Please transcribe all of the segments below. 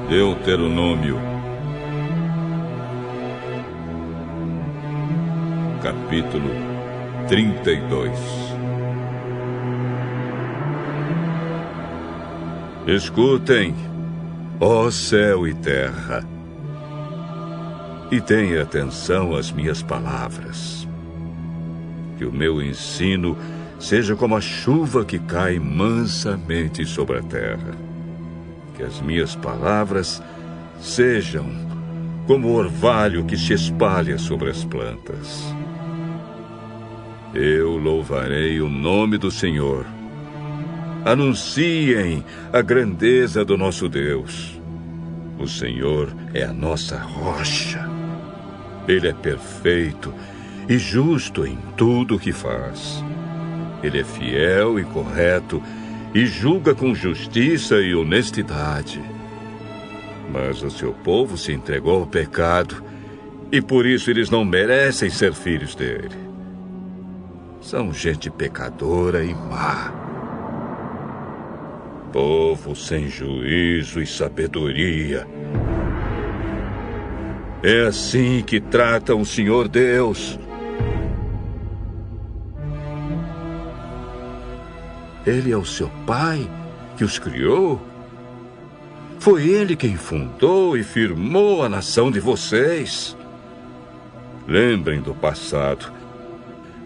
Deuteronômio, capítulo 32. Escutem, ó céu e terra, e tenha atenção às minhas palavras. Que o meu ensino seja como a chuva que cai mansamente sobre a terra. Que as minhas palavras sejam como o orvalho que se espalha sobre as plantas. Eu louvarei o nome do Senhor. Anunciem a grandeza do nosso Deus. O Senhor é a nossa rocha. Ele é perfeito e justo em tudo o que faz. Ele é fiel e correto e julga com justiça e honestidade. Mas o seu povo se entregou ao pecado e por isso eles não merecem ser filhos dele. São gente pecadora e má. Povo sem juízo e sabedoria. É assim que tratam o Senhor Deus. Ele é o seu pai que os criou. Foi ele quem fundou e firmou a nação de vocês. Lembrem do passado,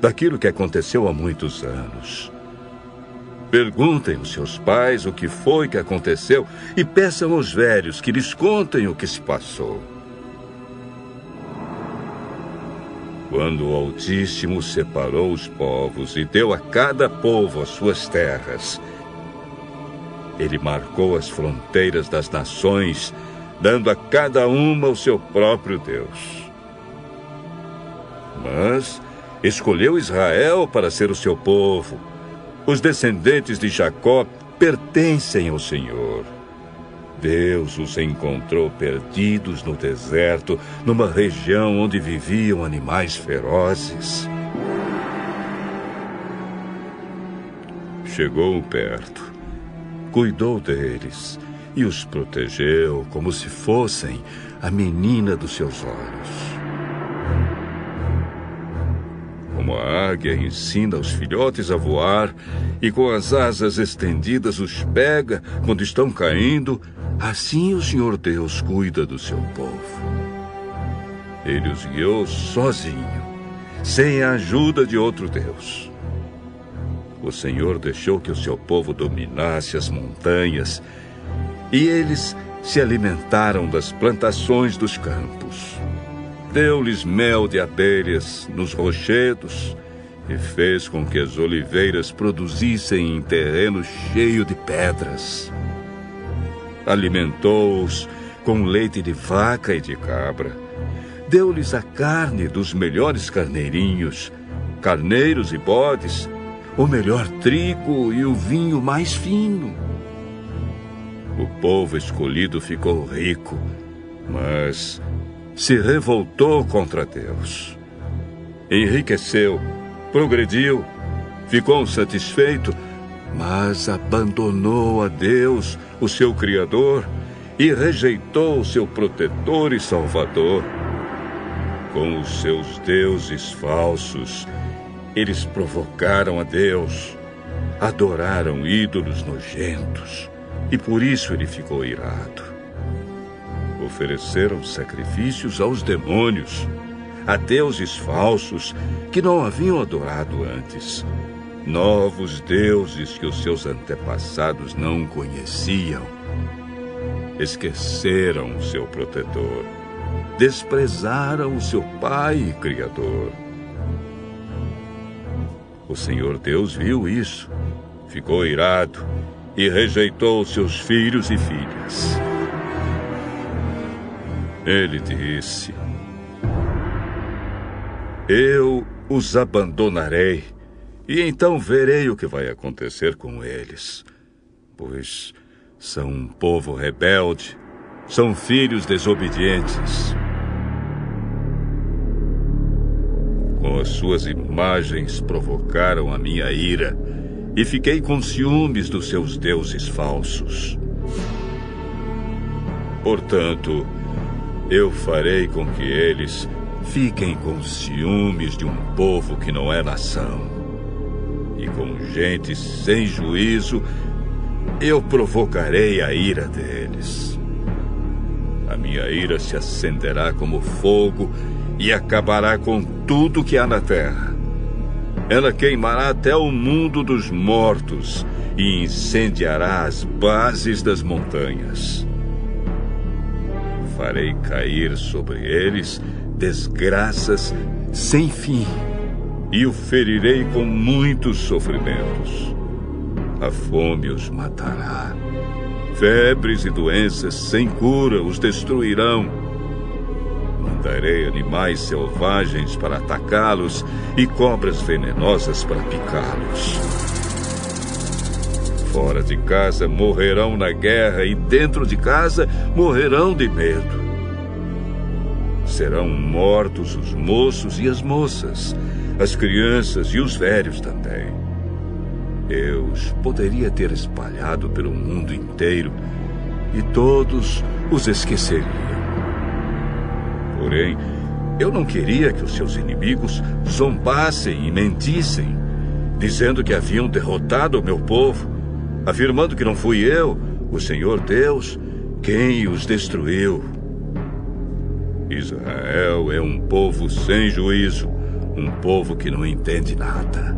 daquilo que aconteceu há muitos anos. Perguntem aos seus pais o que foi que aconteceu e peçam aos velhos que lhes contem o que se passou. Quando o Altíssimo separou os povos e deu a cada povo as suas terras, ele marcou as fronteiras das nações, dando a cada uma o seu próprio Deus. Mas escolheu Israel para ser o seu povo. Os descendentes de Jacó pertencem ao Senhor. Deus os encontrou perdidos no deserto, numa região onde viviam animais ferozes. Chegou perto, cuidou deles e os protegeu como se fossem a menina dos seus olhos. Como a águia ensina os filhotes a voar e com as asas estendidas os pega quando estão caindo, assim o Senhor Deus cuida do seu povo. Ele os guiou sozinho, sem a ajuda de outro Deus. O Senhor deixou que o seu povo dominasse as montanhas e eles se alimentaram das plantações dos campos. Deu-lhes mel de abelhas nos rochedos e fez com que as oliveiras produzissem em terreno cheio de pedras. Alimentou-os com leite de vaca e de cabra. Deu-lhes a carne dos melhores carneirinhos, carneiros e bodes, o melhor trigo e o vinho mais fino. O povo escolhido ficou rico, mas se revoltou contra Deus. Enriqueceu, progrediu, ficou satisfeito, mas abandonou a Deus, o seu Criador, e rejeitou o seu protetor e Salvador. Com os seus deuses falsos, eles provocaram a Deus, adoraram ídolos nojentos, e por isso ele ficou irado. Ofereceram sacrifícios aos demônios, a deuses falsos que não haviam adorado antes, novos deuses que os seus antepassados não conheciam. Esqueceram o seu protetor, desprezaram o seu Pai e Criador. O Senhor Deus viu isso, ficou irado e rejeitou seus filhos e filhas. Ele disse: eu os abandonarei, e então verei o que vai acontecer com eles, pois são um povo rebelde, são filhos desobedientes. Com as suas imagens provocaram a minha ira e fiquei com ciúmes dos seus deuses falsos. Portanto, eu farei com que eles fiquem com ciúmes de um povo que não é nação. E com gente sem juízo, eu provocarei a ira deles. A minha ira se acenderá como fogo e acabará com tudo que há na terra. Ela queimará até o mundo dos mortos e incendiará as bases das montanhas. Farei cair sobre eles desgraças sem fim e o ferirei com muitos sofrimentos. A fome os matará. Febres e doenças sem cura os destruirão. Mandarei animais selvagens para atacá-los e cobras venenosas para picá-los. Fora de casa morrerão na guerra e dentro de casa morrerão de medo. Serão mortos os moços e as moças, as crianças e os velhos também. Eu os poderia ter espalhado pelo mundo inteiro e todos os esqueceriam. Porém, eu não queria que os seus inimigos zombassem e mentissem, dizendo que haviam derrotado o meu povo, afirmando que não fui eu, o Senhor Deus, quem os destruiu. Israel é um povo sem juízo, um povo que não entende nada.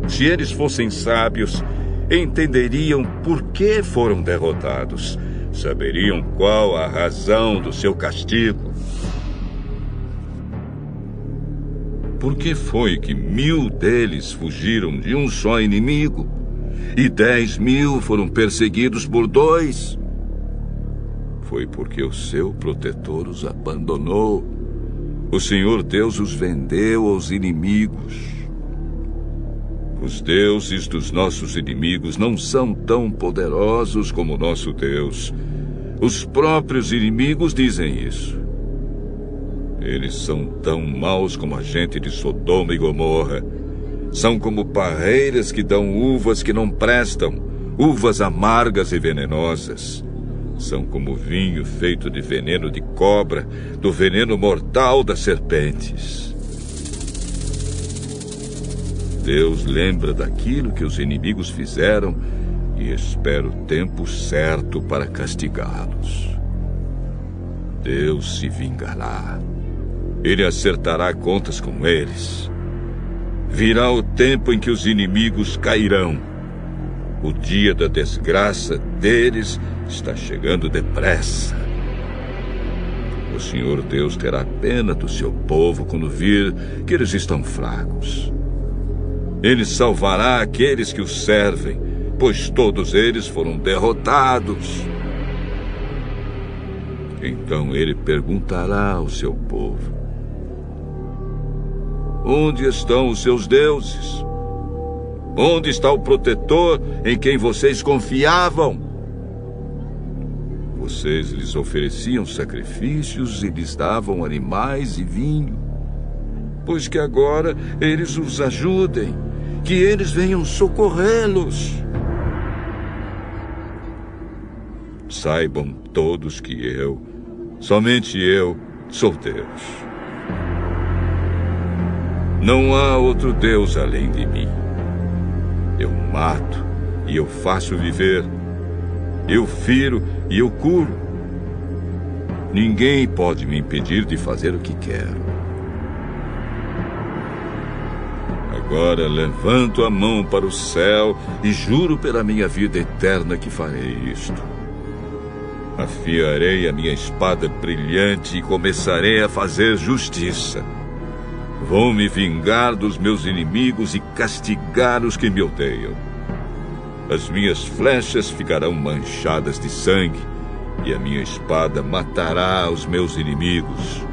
Se eles fossem sábios, entenderiam por que foram derrotados, saberiam qual a razão do seu castigo. Por que foi que 1000 deles fugiram de um só inimigo e 10.000 foram perseguidos por 2? Foi porque o seu protetor os abandonou. O Senhor Deus os vendeu aos inimigos. Os deuses dos nossos inimigos não são tão poderosos como o nosso Deus. Os próprios inimigos dizem isso. Eles são tão maus como a gente de Sodoma e Gomorra. São como parreiras que dão uvas que não prestam, uvas amargas e venenosas. São como vinho feito de veneno de cobra, do veneno mortal das serpentes. Deus lembra daquilo que os inimigos fizeram e espera o tempo certo para castigá-los. Deus se vingará. Ele acertará contas com eles. Virá o tempo em que os inimigos cairão. O dia da desgraça deles está chegando depressa. O Senhor Deus terá pena do seu povo quando vir que eles estão fracos. Ele salvará aqueles que o servem, pois todos eles foram derrotados. Então ele perguntará ao seu povo: onde estão os seus deuses? Onde está o protetor em quem vocês confiavam? Vocês lhes ofereciam sacrifícios e lhes davam animais e vinho. Pois que agora eles os ajudem, que eles venham socorrê-los. Saibam todos que eu, somente eu, sou Deus. Não há outro Deus além de mim. Eu mato e eu faço viver. Eu firo e eu curo. Ninguém pode me impedir de fazer o que quero. Agora levanto a mão para o céu e juro pela minha vida eterna que farei isto. Afiarei a minha espada brilhante e começarei a fazer justiça. Vou me vingar dos meus inimigos e castigar os que me odeiam. As minhas flechas ficarão manchadas de sangue e a minha espada matará os meus inimigos.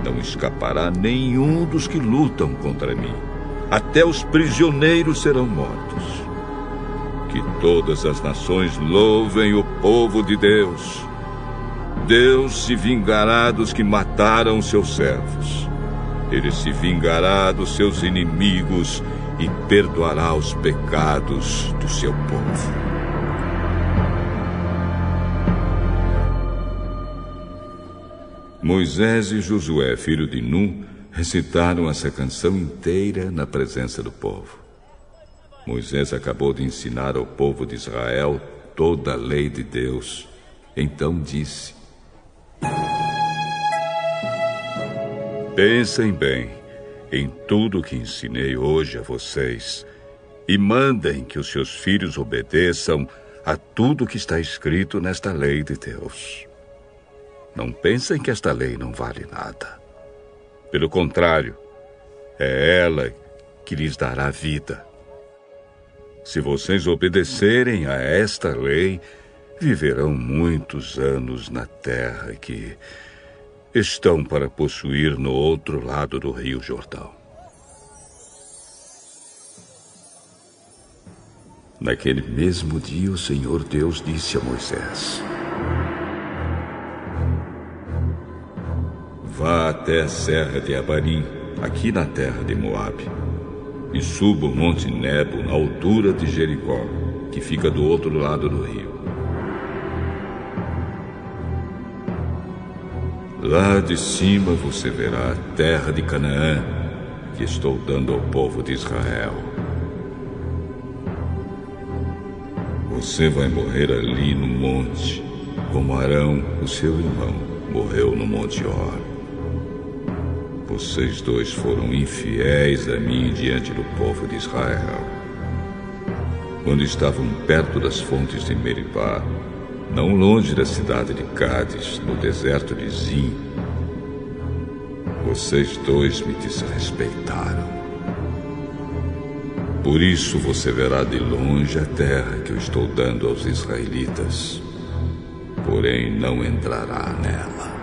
Não escapará nenhum dos que lutam contra mim. Até os prisioneiros serão mortos. Que todas as nações louvem o povo de Deus. Deus se vingará dos que mataram seus servos. Ele se vingará dos seus inimigos e perdoará os pecados do seu povo. Moisés e Josué, filho de Nun, recitaram essa canção inteira na presença do povo. Moisés acabou de ensinar ao povo de Israel toda a lei de Deus. Então disse: Pensem bem em tudo que ensinei hoje a vocês e mandem que os seus filhos obedeçam a tudo que está escrito nesta lei de Deus. Não pensem que esta lei não vale nada. Pelo contrário, é ela que lhes dará vida. Se vocês obedecerem a esta lei, viverão muitos anos na terra que estão para possuir no outro lado do Rio Jordão. Naquele mesmo dia, o Senhor Deus disse a Moisés: Vá até a serra de Abarim, aqui na terra de Moabe, e suba o monte Nebo na altura de Jericó, que fica do outro lado do rio. Lá de cima você verá a terra de Canaã, que estou dando ao povo de Israel. Você vai morrer ali no monte, como Arão, o seu irmão, morreu no Monte Hor. Vocês dois foram infiéis a mim diante do povo de Israel. Quando estavam perto das fontes de Meribá, não longe da cidade de Cádiz, no deserto de Zim, vocês dois me desrespeitaram. Por isso você verá de longe a terra que eu estou dando aos israelitas, porém não entrará nela.